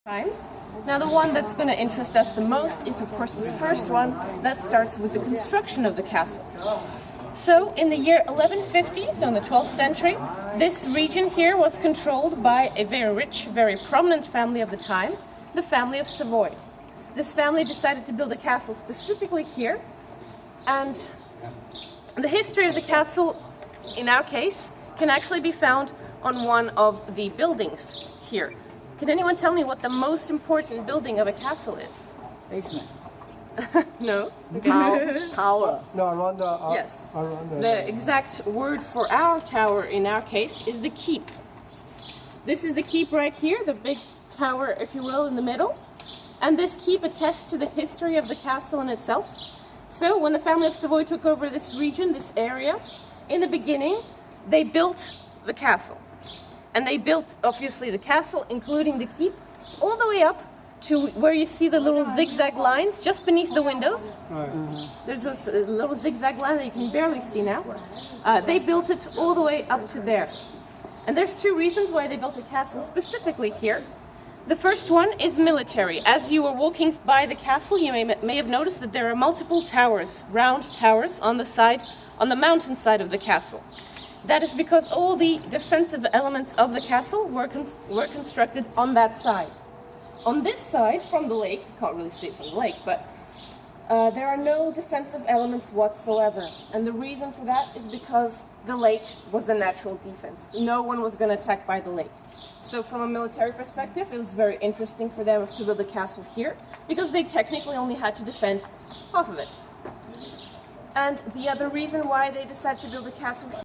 times. Now the one that's going to interest us the most is of course the first one that starts with the construction of the castle. So in the year 1150, so in the 12th century, this region here was controlled by a very rich, very prominent family of the time, the family of Savoy. This family decided to build a castle specifically here, and the history of the castle, in our case, can actually be found on one of the buildings here. Can anyone tell me what the most important building of a castle is? Basement. No? Tower. No, around the. Yes. Around The exact word for our tower in our case is the keep. This is the keep right here, the big tower, if you will, in the middle. And this keep attests to the history of the castle in itself. So when the family of Savoy took over this region, this area, in the beginning, they built the castle. And they built, obviously, the castle, including the keep, all the way up to where you see the little zigzag lines just beneath the windows. There's a little zigzag line that you can barely see now. They built it all the way up to there. And there's two reasons why they built a castle specifically here. The first one is military. As you were walking by the castle, you may have noticed that there are multiple towers, round towers, on the mountain side of the castle. That is because all the defensive elements of the castle were constructed on that side. On this side, from the lake, you can't really see it from the lake, but there are no defensive elements whatsoever. And the reason for that is because the lake was a natural defense. No one was going to attack by the lake. So from a military perspective, it was very interesting for them to build a castle here, because they technically only had to defend half of it. And the other reason why they decided to build a castle here